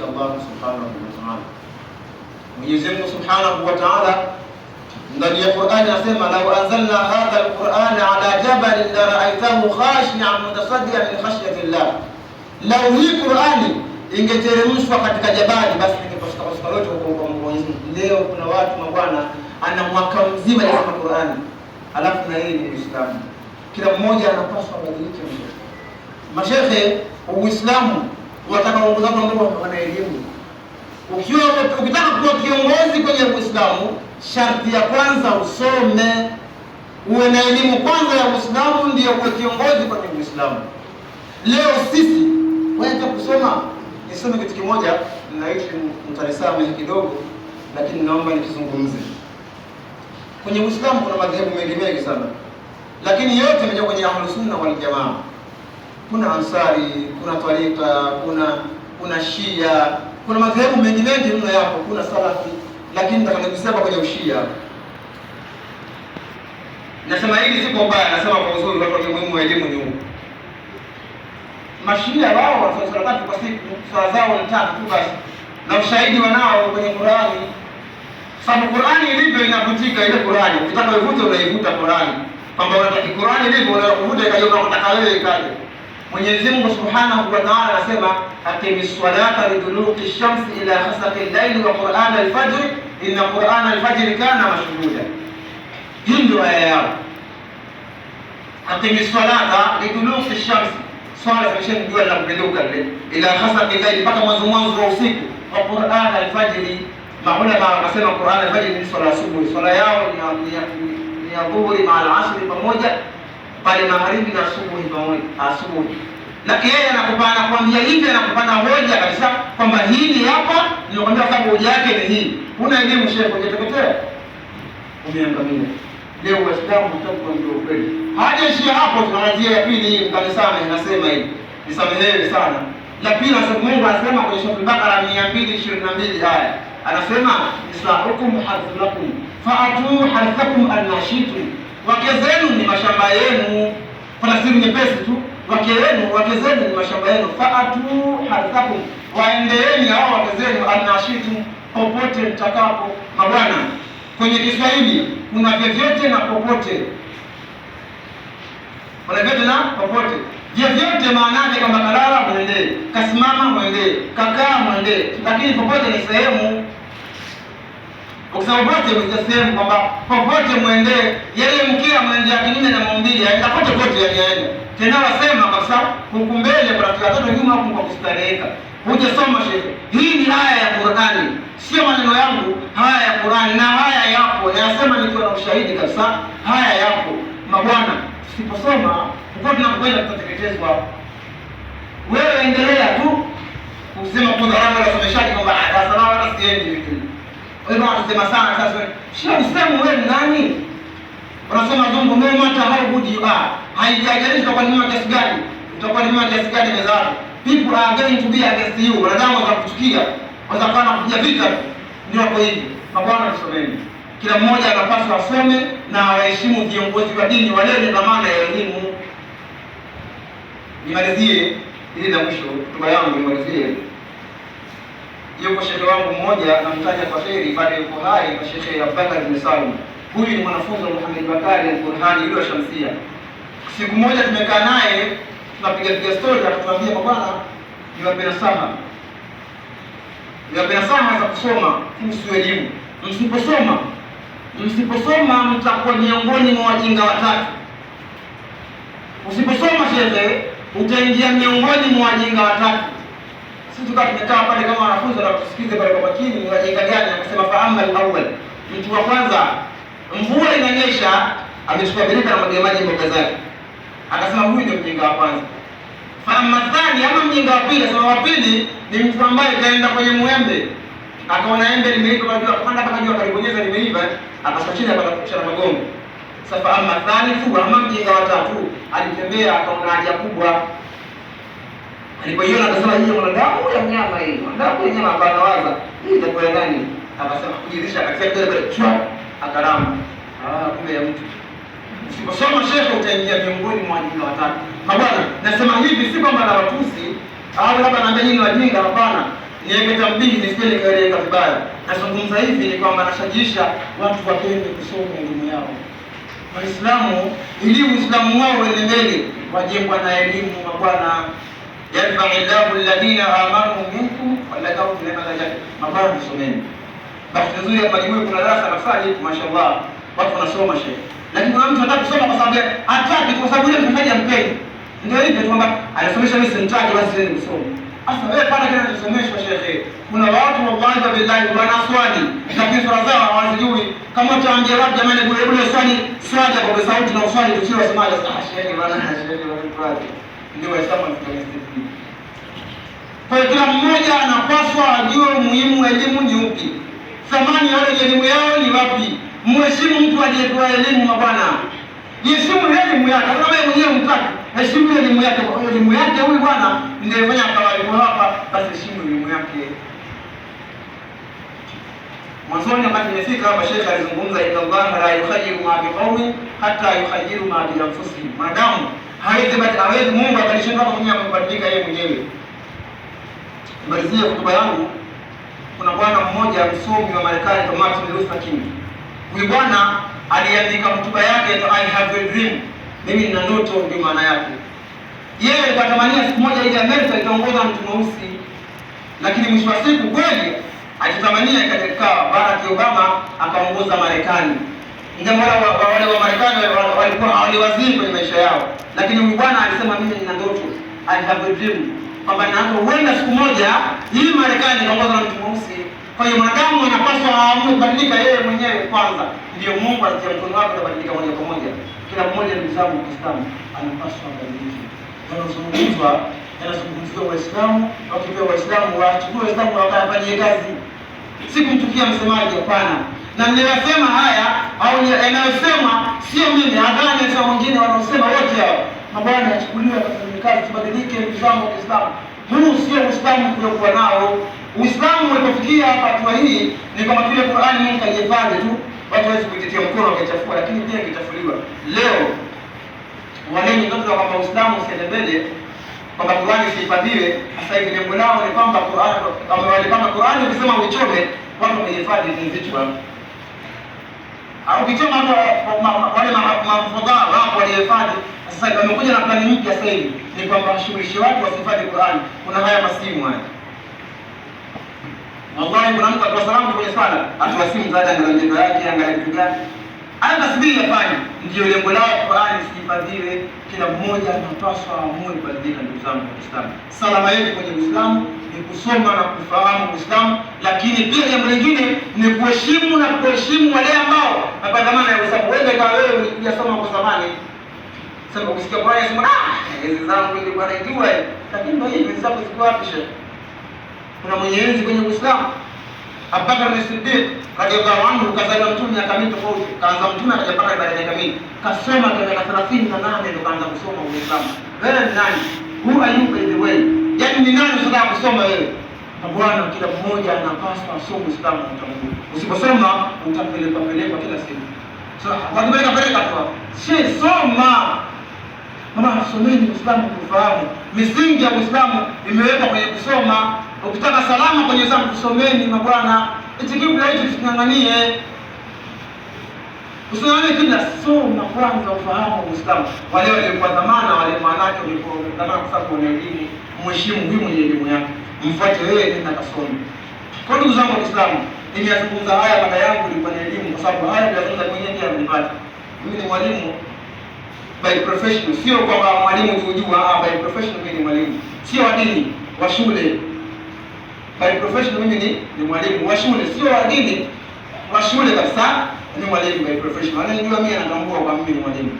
Allah subhanahu wa ta'ala. Mwenyezi Mungu subhanahu wa ta'ala ndani ya Qur'ani anasema, law anzalna hadha al-Qur'ana ala jabalin la ra'aytahu khashi'an mutasaddian min khashyati Allah. Lau hii Qur'ani ingeteremshwa katika jabali, basi ingepasuka lote kwa Mwenyezi Mungu. Leo kuna watu mabwana ana mwaka mzima anasoma Qur'ani, alafu na yeye ni Muislamu. Kila mmoja anapaswa kubadilika. Mashehe, Uislamu unataka kuongoza mambo wana elimu. Ukitaka kuwa kiongozi kwenye Uislamu, sharti ya kwanza usome, uwe na elimu kwanza ya Uislamu, ndio uwe kiongozi kwenye Uislamu. Leo sisi wacha kusoma, nisome kitu kimoja, naishi mtanisamehe kidogo, lakini naomba nikizungumze. Kwenye Uislamu kuna madhehebu mengi sana, lakini yote yamejaa kwenye Ahlus Sunna wal Jamaa. Kuna Ansari, kuna Tariqa, kuna Shia, kuna madhehebu mengi mno yapo, kuna Salafi, lakini nitakanigusia hapa kwenye Ushia. Nasema hili si kwa ubaya, nasema kwa uzuri, watu wa muhimu wa elimu ni huu. Mashia wao wanasali swala 3 kwa siku, swala zao ni 3 tu basi. Na ushahidi wanao kwenye Qur'ani. Sababu Qur'ani ilivyo inavutika ile Qur'ani. Ukitaka uivute unaivuta Qur'ani. Kwamba unataka Qur'ani ilivyo unakuvuta ikaje unataka wewe ikaje. Mwenyezi Mungu Subhanahu wa Ta'ala anasema, aqimis salata liduluki shamsi ila ghasaqi al-layli wa Qur'an al-fajr inna Qur'an al-fajr kana mashhuda. Hii ndio aya yao. Aqimis salata liduluki shamsi, swala zimesha jua la kupinduka ile, ila ghasaqi al-layli, mpaka mwanzo wa usiku, wa Qur'an al-fajr. Maulama wanasema Qur'an al-fajr ni swala asubuhi. Swala yao ni adhuhuri ma al-asr pamoja, pale magharibi na asubuhi pamoja, asubuhi. Na yeye anakwambia hivi, anakupana hoja kabisa kwamba hili hapa nilikwambia sababu hoja yake ni hii. Kuna elimu shehe kujeteketea umeangamia. Leo Waislamu mtakuwa ndio kweli. Hajaishia hapo, tunaanzia ya pili hii, mkanisame inasema hivi. Nisamehewe sana. La pili nasema Mungu anasema kwenye sura Al-Baqara 222 aya. Anasema nisaukum harthulakum fa'atu harthakum an-nashitum. Wake zenu ni mashamba yenu. Kuna siri nyepesi tu. Wake zenu ni mashamba yenu. Fa'atu harthakum, waendeeni hao wake zenu an-nashitum, popote mtakapo. Mabwana, kwenye Kiswahili kuna vyovyote na popote. Kuna vyovyote na popote. Vyovyote maana yake kama kalala muende, kasimama muende, kakaa muende, lakini popote ni sehemu. Ukisema popote ni sehemu, kwamba popote muende, yeye mkia muende kinyume na maumbile, aenda popote yaani. Tena wasema kabisa huku mbele kwa watoto nyuma huko kwa kustareheka. Hujasoma shehe. Hii ni aya ya Qur'ani. Sio maneno yangu, haya ya Qur'ani, na haya yapo. Nasema nikiwa na ushahidi kabisa, haya yapo. Mabwana, usiposoma uko tunakwenda tutateketezwa. Wewe endelea tu kusema kwa dharau la someshaji kwamba darasa lao hata siendi hivi. Wewe unasema sana sasa. Sio msemo wewe nani? Unasema zungu mema hata haibudi haijajalisha kwa nini kiasi gani? Utakuwa ni mema kiasi gani mezani? People are going to be against you. Wanadamu watakuchukia. Watakuwa kuja vita. Ndio hapo hivi. Mabwana tusomeni. Kila mmoja anapaswa asome na waheshimu viongozi wa dini, wale wenye dhamana ya elimu. Nimalizie ili na mwisho hotuba yangu nimalizie. Yuko shehe wangu mmoja namtaja kwa kheri baada yuko hai, na Sheikh Abubakar bin Salim. Huyu ni mwanafunzi wa Muhammad Bakari al-Qur'ani ile Shamsia. Siku moja tumekaa naye tunapiga story, akatuambia bwana, niwape nasaha. Niwape nasaha za kusoma kuhusu elimu. Msiposoma mtakuwa miongoni mwa wajinga watatu. Usiposoma shehe, utaingia miongoni mwa wajinga watatu. Sisi tumekaa pale kama wanafunzi na tusikize pale kwa makini, ni wajinga gani? Akasema fa amma al-awwal, mtu wa kwanza, mvua inanyesha, amechukua birika na maji mboga zake. Akasema huyu ndio mjinga wa kwanza. Fa amma thani, ama mjinga wa pili, asema wa pili ni mtu ambaye kaenda kwenye muembe, akaona embe limeiva, kwa hiyo akapanda mpaka juu akalibonyeza limeiva, akashuka chini akapata na magongo. Sasa amma thani tu, ama mjinga wa tatu, alitembea akaona haja kubwa. Alipoiona akasema hii mwanadamu ya mnyama hii. Mwanadamu yenyewe hapana waza. Hii itakuwa nani? Akasema kujirisha katika kile chwa akarama. Kumbe ya mtu. Usiposoma shehe utaingia miongoni mwa wajinga watatu. Mabwana, nasema hivi si kwamba na watusi au labda naambia nyinyi wajinga, hapana. niweke tambihi nisije nikaeleweka vibaya. Nazungumza hivi ni kwamba nashajiisha watu wapende kusoma elimu yao. Waislamu ili Uislamu wao uende mbele wajengwa na elimu mabwana. Yarfa'illahu alladhina amanu minkum walladhina utul ilma mabwana someni. Basi nzuri hapa juu kuna darasa nafali mashaallah. Watu wanasoma shehe. Lakini kuna mtu anataka kusoma kwa sababu hataki, kwa sababu yule mfanyakazi ampendi. Ndio hivyo kwamba anasomesha mimi simtaki basi yeye kusoma. Sasa wewe pale kile unachosomeshwa shehe. Kuna watu wallahi billahi wanaswali lakini swala zao hawazijui. Kama utaambia watu jamani bure swali kwa sauti na uswali tusio wasemaje shehe bwana shehe bwana. Ndio Waislamu wanafundisha. Kwa hiyo kila mmoja anapaswa ajue umuhimu wa elimu ni upi. Thamani ya elimu yao ni wapi? Mheshimu mtu aliyetoa elimu mabwana. Heshimu elimu yake. Kama wewe mwenyewe mtaki, heshimu elimu yake. Kwa elimu yake huyu bwana ndiye fanya kawaida hapa, basi heshimu elimu yake. Mwanzoni wakati nimefika hapa Sheikh alizungumza inna Allah la yukhayyiru ma biqaumin hatta yukhayyiru ma bi anfusihim. Madamu hawezi Mungu akalishindwa kufanya kubadilika yeye mwenyewe. Malizia hotuba yangu. Kuna bwana mmoja msomi wa Marekani kwa Martin Luther King. Huyu bwana aliandika hotuba yake I have a dream. Mimi nina ndoto, ndio maana yake. Yeye alitamania siku moja ile Amerika itaongoza mtu mweusi. Lakini mwisho wa siku kweli alitamania katika Barack Obama akaongoza Marekani. Ndio wale wa Marekani walikuwa hawaliwazii kwenye maisha yao. Lakini huyu bwana alisema mimi nina ndoto, I have a dream. Kwamba naanza huenda siku moja hii Marekani itaongozwa na mtu mweusi. Kwa hiyo mwanadamu anapaswa aamue kubadilika yeye mwenyewe kwanza. Ndio Mungu alitia mkono wake kubadilika moja kwa moja. Kila mmoja ndugu zangu Waislamu anapaswa kubadilika. Yanazungumzwa Waislamu, wakipewa Waislamu wachukue Waislamu wakafanyie kazi. Si kumtukia msemaji, hapana. Na ninasema haya au yanayosema sio mimi, hadhani ya wengine wanaosema wote hao. Mabwana yachukuliwe kufanyia kazi, tubadilike ndugu zangu wa Kiislamu. Huu sio Uislamu tuliokuwa nao. Uislamu ulipofikia hapa hatua hii ni kama vile Qur'ani Mungu kaihifadhi tu, watu hawezi kuitetea mkono wakachafua, lakini pia kitafuliwa. Leo wale ni ndoto kwamba Uislamu usiende mbele, kwamba Qur'ani isihifadhiwe. Sasa hivi lengo lao ni kwamba Qur'ani kama Qur'ani ukisema uichome, watu wamehifadhi hizo vichwa. Au ukichoma wale mafadhaa wapo walihifadhi. Sasa wamekuja na plani mpya sasa hivi ni kwamba washughulishe watu wasihifadhi Qur'ani. Kuna haya masimu haya. Wallahi kuna mtu atoa salamu kwenye swala, atoa simu zaidi angalia njendo yake, angalia kitu gani. Haya tasbihi yafanye. Ndio lengo lao Qur'ani isihifadhiwe. Kila mmoja anapaswa aamue kubadilika ndugu zangu wa Kiislamu. Salama yetu kwenye Uislamu ni kusoma na kufahamu Uislamu, lakini pia jambo lingine ni kuheshimu na kuheshimu wale ambao hapa zamani ya Uislamu. Wewe kama wewe ulikuja soma kwa zamani. Sasa ukisikia Qur'ani sema hizi zangu nilikuwa najua, lakini ndio hivi zako ziko wapi shehe? Kuna mwenye enzi kwenye Uislamu. Abubakar as-Siddiq radhiyallahu anhu kazaliwa mtume miaka mingi tofauti. Kaanza mtume akajapata ibada ya miaka mingi. Kasoma kwa miaka 38 ndio kaanza kusoma Uislamu. Wewe ni nani? Who are you by the way? Yaani ni nani unataka kusoma wewe? Na bwana kila mmoja anapaswa asome Uislamu utamjua. Usiposoma utapelekwa kila siku. So wakipeleka tu. Si soma. Mama someni Uislamu kufahamu. Misingi ya Uislamu imewekwa kwenye kusoma. Ukitaka salama kwenye Uislamu kusomeni mabwana. Hichi kibla hichi tusikanganie. Usione kila soma kwanza ufahamu Uislamu. Wale walikuwa dhamana, wale maanake walikuwa dhamana kwa sababu wana elimu. Mheshimu huyu mwenye elimu yake. Mfuate wewe nenda kasome. Kwa ndugu zangu wa Kiislamu, nimeyazungumza haya mada yangu ilikuwa ni elimu kwa sababu haya ndio mwenyewe pia mnipata. Mimi ni mwalimu by profession, sio kwamba mwalimu unajua by profession mimi ni mwalimu. Sio wa dini, wa shule. By profession mimi ni mwalimu wa shule, sio wa dini, wa shule kabisa ni mwalimu by profession. Wale ndio mimi natambua kwa mimi ni mwalimu.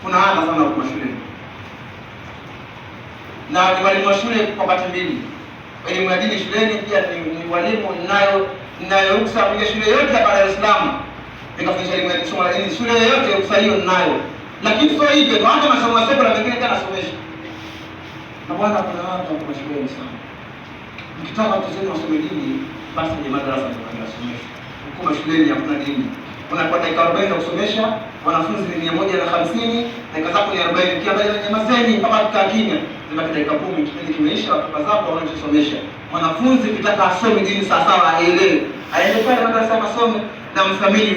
Kuna hana sana kwa shule. Na ni mwalimu wa shule kwa pande mbili. Elimu ya dini shuleni pia ni walimu ninayo kusafisha shule yote ya Dar es Salaam. Nikafundisha elimu ya kusoma dini shule yote usahihi ninayo. Lakini sio hivyo, hata masomo ya sekula mengine tena nasomesha. Na bwana kuna watu wa shule sana. Mkitaka tuseme wasome dini, basi ni madarasa ndio yanasomeshwa. Huko shuleni hakuna dini. Unakuwa dakika 40 kusomesha, wanafunzi ni 150, dakika zako ni 40. Kiangalia nyamazeni kama tukaa kimya. zibaki dakika 10 kipindi kimeisha, watoka zako wanachosomesha. Mwanafunzi kitaka asome dini sawa sawa, aelewe, aende pale madrasa asome na mthamini